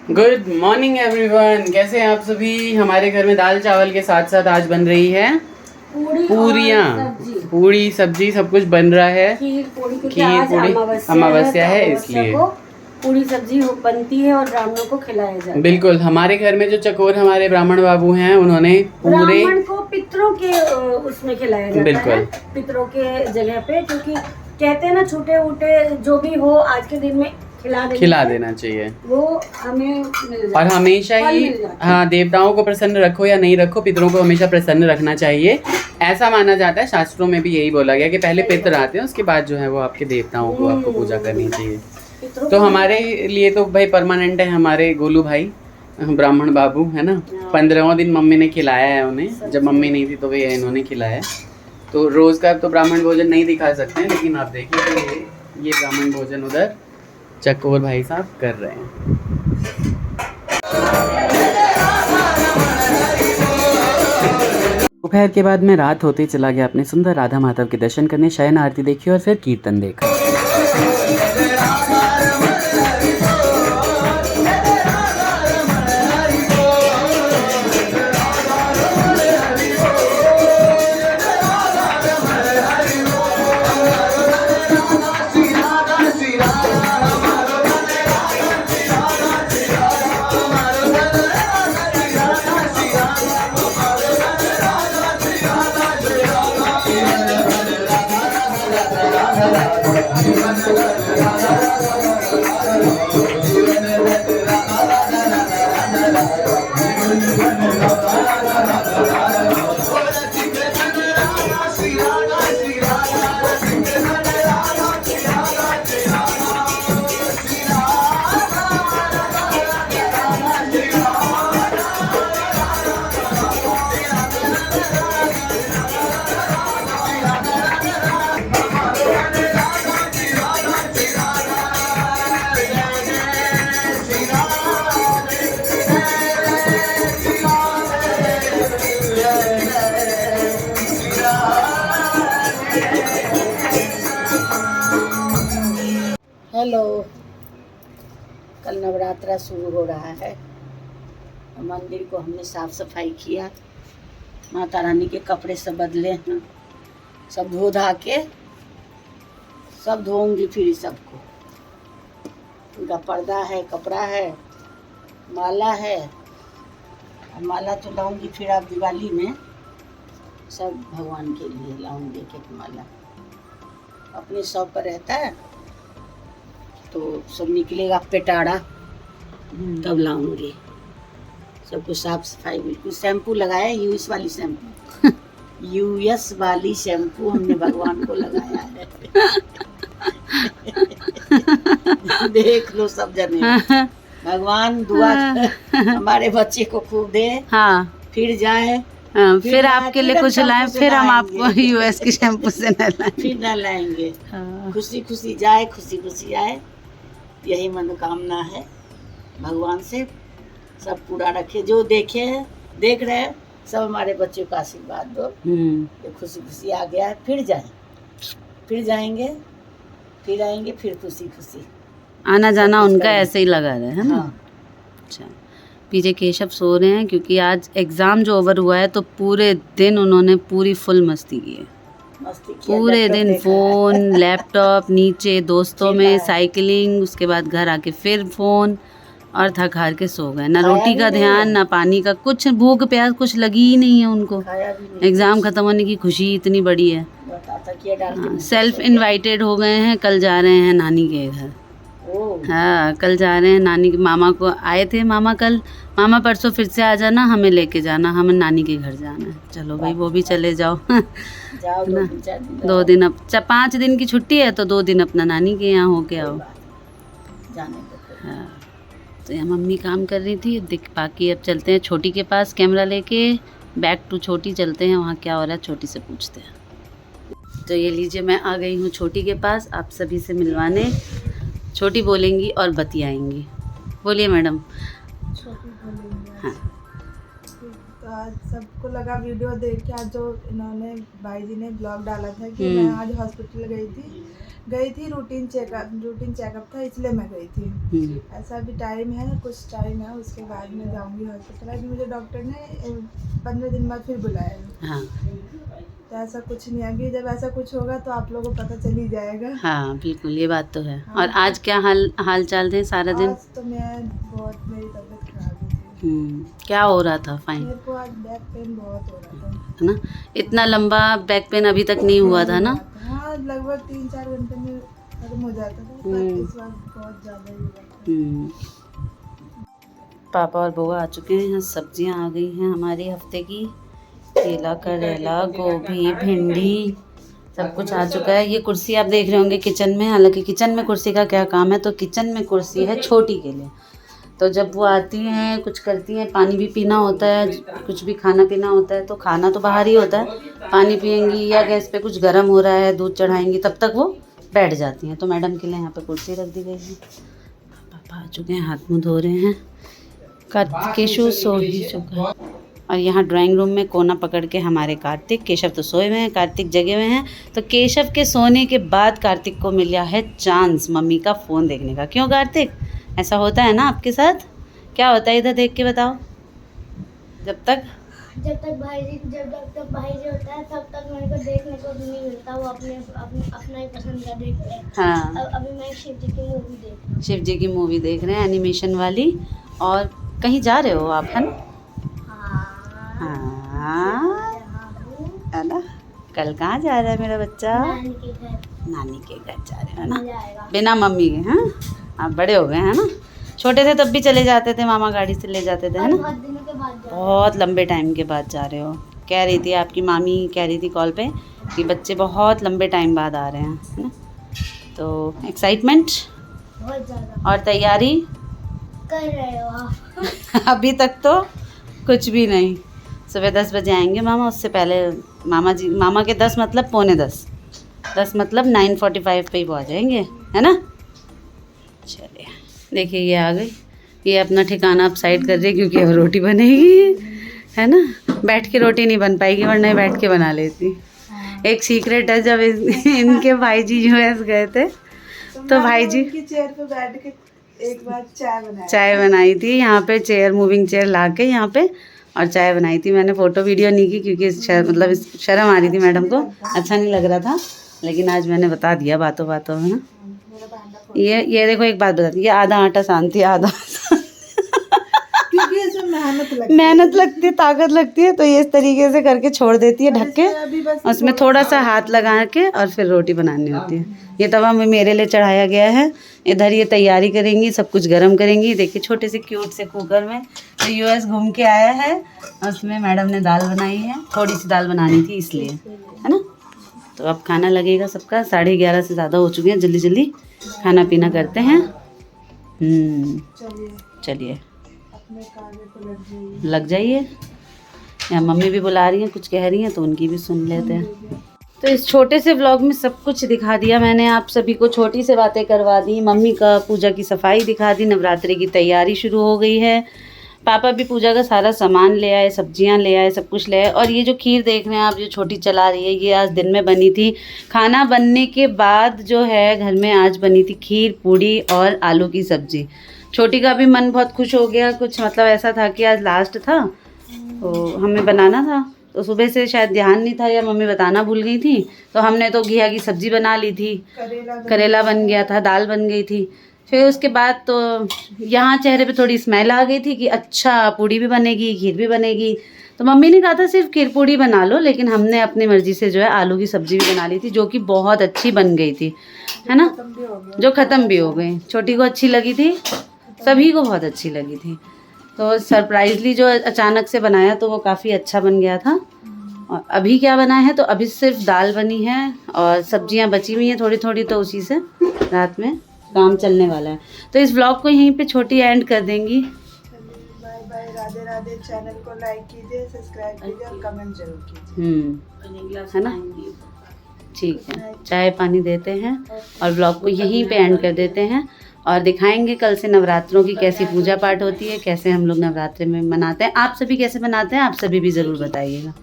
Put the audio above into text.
Good morning everyone, कैसे हैं आप सभी। हमारे घर में दाल चावल के साथ साथ आज बन रही है पूरियाँ, पूरी सब्जी सब कुछ बन रहा है। खीर पूरी अमावस्या है इसलिए पूरी सब्जी बनती है और ब्राह्मणों को खिलाया जाता है। बिल्कुल, हमारे घर में जो चकोर हमारे ब्राह्मण बाबू हैं उन्होंने पूरे ब्राह्मण को पितरों के उसमें खिलाया जाता है, पितरों के जगह पे, क्योंकि कहते हैं ना छोटे मोटे जो भी हो आज के दिन में खिला देना चाहिए। वो हमें मिल जाता और हमेशा ही हाँ, देवताओं को प्रसन्न रखो या नहीं रखो, पितरों को हमेशा प्रसन्न रखना चाहिए। ऐसा माना जाता है, शास्त्रों में भी यही बोला गया कि पहले पितर आते हैं, उसके बाद जो है वो आपके देवताओं को आपको पूजा करनी चाहिए। तो हमारे लिए तो भाई परमानेंट है हमारे गोलू भाई ब्राह्मण बाबू, है ना। 15वां दिन मम्मी ने खिलाया है उन्हें, जब मम्मी नहीं थी तो वे इन्होंने खिलाया। तो रोज का तो ब्राह्मण भोजन नहीं दिखा सकते हैं, लेकिन आप देखिए तो ये ब्राह्मण भोजन उधर चकोर भाई साहब कर रहे हैं। दोपहर के बाद में रात होते चला गया अपने सुंदर राधा माधव के दर्शन करने, शयन आरती देखी और फिर कीर्तन देखा। हेलो, कल नवरात्रा शुरू हो रहा है। मंदिर को हमने साफ सफाई किया, माता रानी के कपड़े सब बदले हैं, सब धो धा के सब धोऊंगी फिर सबको। उनका पर्दा है, कपड़ा है, माला है, और माला तो लाऊंगी फिर आप दिवाली में सब भगवान के लिए लाऊंगी एक माला। अपने शौक पर रहता है तो सब निकलेगा पेटाड़ा तब लाऊंगी। सब कुछ साफ सफाई, बिल्कुल शैम्पू लगाया, यूएस वाली शैम्पू यूएस वाली शैम्पू हमने भगवान को लगाया है। देख लो सब जने, भगवान दुआ हमारे बच्चे को खूब दे, हाँ फिर जाए, फिर आपके लिए कुछ लाएं, फिर हम आपको यूएस की शैम्पू से न लाएं, फिर न लाएंगे। हाँ। खुशी खुशी जाए, खुशी खुशी आए, यही मनोकामना है भगवान से। सब पूरा रखे, जो देख रहे हैं सब हमारे बच्चों का आशीर्वाद दो। ये खुशी खुशी आ गया है, फिर जाए, फिर जाएंगे, फिर आएंगे, फिर खुशी खुशी आना जाना उनका ऐसे ही लगा रहे है ना। हाँ। अच्छा, पीछे केशव सो रहे हैं क्योंकि आज एग्ज़ाम जो ओवर हुआ है तो पूरे दिन उन्होंने पूरी फुल मस्ती की है। पूरे दिन फ़ोन, लैपटॉप, नीचे दोस्तों में साइकिलिंग, उसके बाद घर आके फिर फ़ोन, और थक हार के सो गए। ना रोटी का ध्यान, ना पानी का, कुछ भूख प्यास कुछ लगी ही नहीं है उनको। एग्ज़ाम ख़त्म होने की खुशी इतनी बड़ी है। हाँ, सेल्फ इनवाइटेड हो गए हैं, कल जा रहे हैं नानी के घर। हाँ, कल जा रहे हैं नानी के, मामा को आए थे मामा कल, मामा परसों फिर से आ जाना, हमें लेके जाना, हमें नानी के घर जाना है। चलो भाई, वो भी चले जाओ ना। 2 दिन, अब 5 दिन की छुट्टी है तो 2 दिन अपना नानी के यहाँ होके आओ। हाँ, तो यहाँ मम्मी काम कर रही थी, बाकी अब चलते हैं छोटी के पास, कैमरा लेके बैक टू छोटी चलते हैं, वहाँ क्या हो रहा है छोटी से पूछते हैं। तो ये लीजिए, मैं आ गई हूँ छोटी के पास आप सभी से मिलवाने। छोटी बोलेंगी और बतियाएंगी। बोलिए मैडम। हाँ, तो आज सबको लगा वीडियो देख के, आज जो इन्होंने भाई जी ने ब्लॉग डाला था कि मैं आज हॉस्पिटल गई थी गई थी रूटीन चेकअप था इसलिए मैं गई थी। ऐसा भी टाइम है, कुछ टाइम है, उसके बाद में जाऊंगी हॉस्पिटल। अभी मुझे डॉक्टर ने 15 दिन बाद फिर बुलाया। हाँ तो ऐसा कुछ नहीं, अभी जब ऐसा कुछ होगा तो आप लोगों को पता चल ही जाएगा। हाँ बिल्कुल, ये बात तो है। हाँ। और आज क्या हाल चाल थे सारा दिन? आज तो मेरी तबीयत खराब थी। क्या हो रहा था? फाइन। मेरे को आज बैक पेन बहुत हो रहा था, है ना? इतना लंबा बैक पेन अभी तक नहीं हुआ था ना? हाँ, लगभग 3-4 घंटे में खत्म हो जाता था, पर इस बार बहुत ज़्यादा ही हुआ था। पापा और बुआ आ चुके हैं। यहाँ सब्जियाँ आ गई हैं हमारी हफ्ते की। केला, करेला, गोभी, भिंडी सब कुछ आ चुका है। ये कुर्सी आप देख रहे होंगे किचन में। हालांकि किचन में कुर्सी का क्या काम है, तो किचन में कुर्सी है छोटी के लिए। तो जब वो आती हैं, कुछ करती हैं, पानी भी पीना होता है, कुछ भी खाना पीना होता है, तो खाना तो बाहर ही होता है, पानी पियेंगी या गैस पे कुछ गर्म हो रहा है दूध चढ़ाएंगी, तब तक वो बैठ जाती हैं। तो मैडम के लिए यहाँ पे कुर्सी रख दी गई है। पापा आ चुके हैं, हाथ मुँह धो रहे हैं। केशव सो ही चुका है। और यहाँ ड्राइंग रूम में कोना पकड़ के हमारे कार्तिक, केशव तो सोए हुए हैं, कार्तिक जगे हुए हैं। तो केशव के सोने के बाद कार्तिक को मिला है चांस मम्मी का फ़ोन देखने का। क्यों कार्तिक, ऐसा होता है ना आपके साथ? क्या होता है, इधर देख के बताओ। जब तक भाई जी होता है तब तक मेरे को देखने को भी नहीं मिलता। वो अपना ही पसंद का देखते हैं। हाँ, अभी मैं शिव जी की मूवी देख रही हूँ। शिव जी की मूवी देख रहे हैं, एनिमेशन वाली। और कहीं जा रहे हो आप, है ना? हाँ, है ना? कल कहाँ जा रहा है मेरा बच्चा? नानी के घर जा रहे हो ना, बिना मम्मी के। हाँ, आप बड़े हो गए हैं ना? छोटे थे तब भी चले जाते थे, मामा गाड़ी से ले जाते थे, है ना? बहुत लंबे टाइम के बाद जा रहे हो। कह रही थी आपकी मामी, कह रही थी कॉल पे कि बच्चे बहुत लंबे टाइम बाद आ रहे हैं, है ना? तो एक्साइटमेंट बहुत ज़्यादा। और तैयारी कर रहे हो आप? अभी तक तो कुछ भी नहीं। सुबह 10 बजे आएंगे मामा, उससे पहले मामा के 10 मतलब 9:45, 10 मतलब 9:45 पे ही पहुँच जाएंगे, है ना? चलिए, देखिए ये आ गई। ये अपना ठिकाना अब साइड कर रही है क्योंकि अब रोटी बनेगी, है ना? बैठ के रोटी नहीं बन पाएगी, वरना बैठ के बना लेती। एक सीक्रेट है, जब इनके भाई जी यूएस गए थे तो भाई जी की चेयर पे बैठ के एक बार चाय बनाई थी। यहाँ पे चेयर, मूविंग चेयर ला के यहाँ पे, और चाय बनाई थी। मैंने फ़ोटो वीडियो नहीं की क्योंकि मतलब शर्म आ रही थी मैडम को, अच्छा नहीं लग रहा था। लेकिन आज मैंने बता दिया बातों बातों में ना। ये देखो, एक बात बताती, ये आधा आटा सानती है, आधा क्योंकि इसमें मेहनत लगती है, ताकत लगती है। तो ये इस तरीके से करके छोड़ देती है ढक के, उसमें थोड़ा सा हाथ लगा के और फिर रोटी बनानी होती है। ये तवा मेरे लिए चढ़ाया गया है। इधर ये तैयारी करेंगी, सब कुछ गर्म करेंगी। देखिए छोटे से क्यूट से कुकर में। तो यूएस घूम के आया है, उसमें मैडम ने दाल बनाई है। थोड़ी सी दाल बनानी थी इसलिए, है ना? तो अब खाना लगेगा सबका। 11:30 से ज़्यादा हो चुके हैं। जल्दी जल्दी खाना पीना करते हैं। चलिए लग जाइए। या मम्मी भी बुला रही हैं, कुछ कह रही हैं तो उनकी भी सुन लेते हैं। तो इस छोटे से व्लॉग में सब कुछ दिखा दिया मैंने आप सभी को। छोटी से बातें करवा दी, मम्मी का पूजा की सफाई दिखा दी, नवरात्रि की तैयारी शुरू हो गई है। पापा भी पूजा का सारा सामान ले आए, सब्जियां ले आए, सब कुछ ले आए। और ये जो खीर देख रहे हैं आप, जो छोटी चला रही है, ये आज दिन में बनी थी। खाना बनने के बाद जो है घर में आज बनी थी खीर, पूड़ी और आलू की सब्जी। छोटी का भी मन बहुत खुश हो गया। कुछ मतलब ऐसा था कि आज लास्ट था तो हमें बनाना था, तो सुबह से शायद ध्यान नहीं था या मम्मी बताना भूल गई थी। तो हमने तो घिया की सब्जी बना ली थी, करेला बन गया था, दाल बन गई थी। फिर उसके बाद तो यहाँ चेहरे पे थोड़ी स्मेल आ गई थी कि अच्छा पूड़ी भी बनेगी, खीर भी बनेगी। तो मम्मी ने कहा था सिर्फ खीर पूड़ी बना लो, लेकिन हमने अपनी मर्ज़ी से जो है आलू की सब्ज़ी भी बना ली थी, जो कि बहुत अच्छी बन गई थी, है ना? जो ख़त्म भी हो गई। छोटी को अच्छी लगी थी, सभी को बहुत अच्छी लगी थी। तो सरप्राइजली जो अचानक से बनाया तो वो काफ़ी अच्छा बन गया था। और अभी क्या बना है, तो अभी सिर्फ दाल बनी है और सब्जियां बची हुई हैं थोड़ी थोड़ी, तो उसी से रात में काम चलने वाला है। तो इस व्लॉग को यहीं पे छोटी एंड कर देंगी। Bye bye, Radhe Radhe. Channel को लाइक कीजिए, सब्सक्राइब कीजिए और कमेंट जरूर कीजिए, है ना? ठीक है, चाय पानी देते हैं और व्लॉग को यहीं पे एंड कर देते हैं। और दिखाएंगे कल से नवरात्रों की कैसी पूजा पाठ होती है, कैसे हम लोग नवरात्रि में मनाते हैं। आप सभी कैसे मनाते हैं, आप सभी भी ज़रूर बताइएगा।